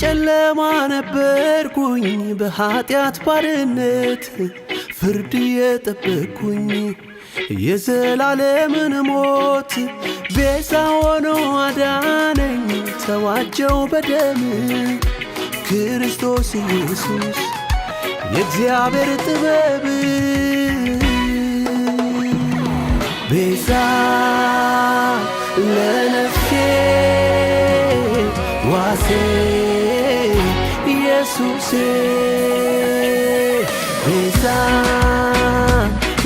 በጨለማ ነበርኩኝ በኃጢአት ባርነት ፍርድ የጠበቅኩኝ የዘላለምን ሞት ቤዛ ሆኖ አዳነኝ ተዋጀው በደም ክርስቶስ ኢየሱስ የእግዚአብሔር ጥበብ ቤዛ ለነፍሴ ዋሴ ኢየሱስ ቤዛ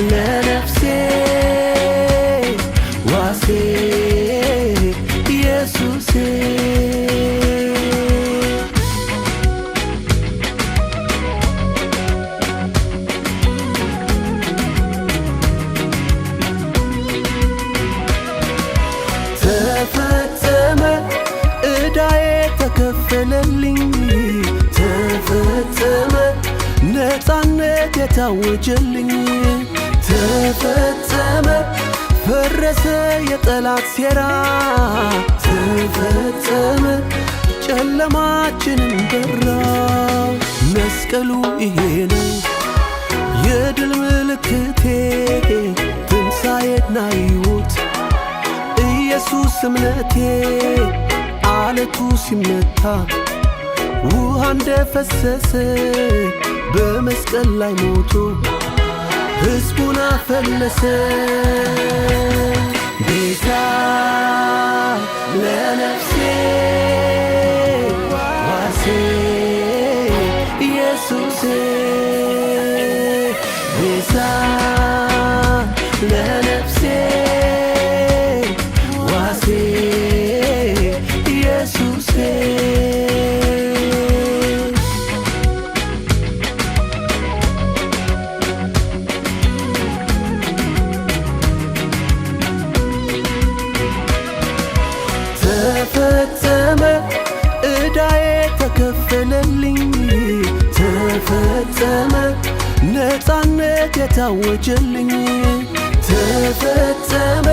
ለነፍሴ ዋሴ ኢየሱስ ተፈጸመ ዕዳዬ ተከፈለልኝ ተፈጸመ ነፃነት የታወጀልኝ ተፈጸመ ፈረሰ የጠላት ሴራ ተፈጸመ ጨለማችንን በራ መስቀሉ ይሄ ነው የድል ምልክቴ ትንሣኤና ሕይወት ኢየሱስ እምነቴ አለቱ ሲመታ ውሃ እንደፈሰሰ በመስቀል ላይ ሞቶ ሕዝቡን አፈለሰ ቤዛ ለነፍሴ ዋሴ ኢየሱስ ቤዛ ለነፍሴ ዋሴ ኢየሱስ ተፈጸመ ዕዳዬ ተከፈለልኝ ተፈጸመ ነፃነት የታወጀልኝ ተፈጸመ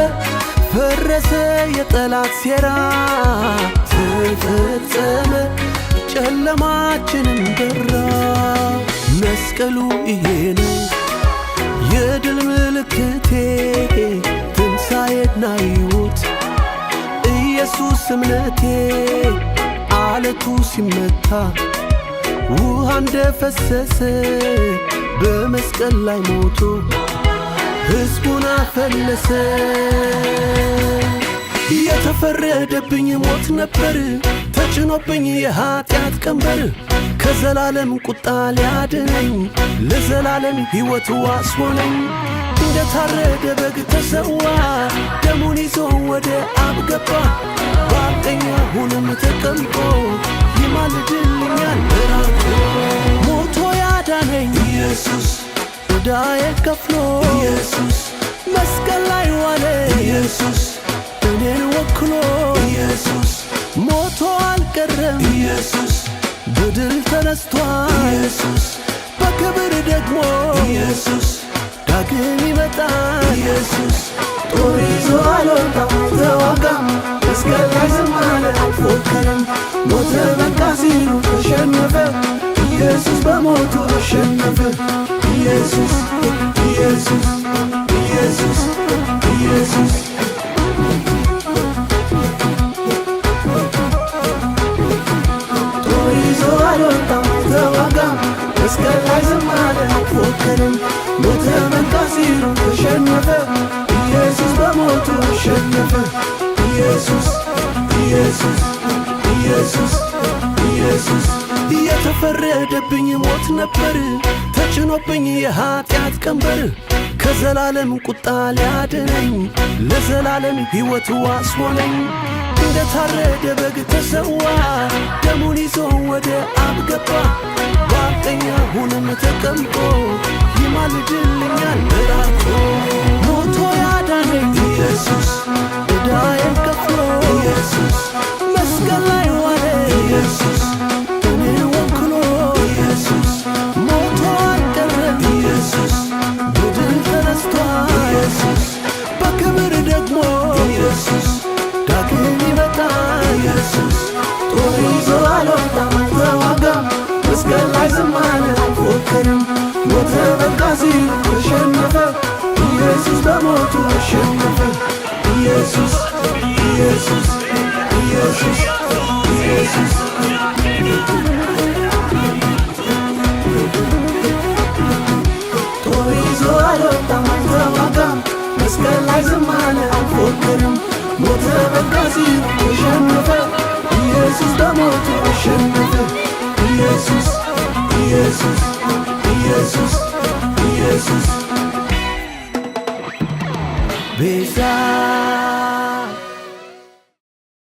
ፈረሰ የጠላት ሴራ ተፈጸመ ጨለማችንን በራ መስቀሉ ይሄ ነው የድል ምልክቴ ትንሣኤና ሕይወት ኢየሱስ እምነቴ አለቱ ሲመታ ውሃ እንደፈሰሰ በመስቀል ላይ ሞቶ ሕዝቡን አፈለሰ የተፈረደብኝ ሞት ነበር ተጭኖብኝ የኃጢአት ቀንበር ከዘላለም ቁጣ ሊያድነኝ ለዘላለም ሕይወት ዋስ ሆነኝ እንደታረደ በግ ተሰዋ ደሙን ይዞ ወደ አብ ገባ በቀኝ አሁንም ተቀምጦ ይማልድልኛል ራርቶ ሞቶ ያዳነኝ ኢየሱስ ዕዳዬን ከፍሎ ኢየሱስ መስቀል ላይ ዋለ ኢየሱስ እኔን ወክሎ ኢየሱስ ሞቶ አልቀረም ኢየሱስ በድል ተነስቷል ኢየሱስ በክብር ደግሞ ኢየሱስ ዳግም ይመጣል ኢየሱስ ጦር ይዞ አልወጣም አልተዋጋም መስቀል ላይ ዝም አለ አልፎከረም ሞተ በቃ ሲሉ ተሸነፈ ኢየሱስ በሞቱ አሸነፈ ኢየሱስ ኢየሱስ ኢየሱስ ኢየሱስ ጦር ይዞ አልወጣም አልተዋጋም መስቀል ላይ ዝም አለ አልፎከረም ሞተ በቃ ሲሉ ተሸነፈ ኢየሱስ በሞቱ አሸነፈ ኢየሱስ ኢየሱስ ኢየሱስ ኢየሱስ የተፈረደብኝ ሞት ነበር ተጭኖብኝ የኃጢአት ቀንበር ከዘላለም ቁጣ ሊያድነኝ ለዘላለም ሕይወት ዋስ ሆነኝ እንደታረደ በግ ተሰዋ ደሙን ይዞ ወደ አብ ገባ በቀኝ አሁንም ተቀምጦ ይማልድልኛል ራርቶ ሞቶ ያዳነኝ ኢየሱስ ዕዳዬን ከፍሎ ኢየሱስ መስቀል ላይ ዋለ ኢየሱስ እኔን ወክሎ ኢየሱስ ሞቶ አልቀረም ኢየሱስ በድል ተነስቷል ኢየሱስ በክብር ደግሞ ኢየሱስ ዳግም ይመጣል ኢየሱስ ጦር ይዞ አልወጣም ላይ ዝም አለ አልፎከረም። ሞተ በቃ ሲሉ ተሸነፈ ኢየሱስ በሞቱ አሸነፈ። ኢየሱስ ኢየሱስ ኢየሱስ ኢየሱስ ጦር ይዞ አልወጣም አልተዋጋም መስቀል ላይ ዝም አለ አልፎከረም። ሞተ በቃ ሲሉ ተሸነፈ ኢየሱስ በሞቱ አሸነፈ። ኢየሱስ ኢየሱስ ኢየሱስ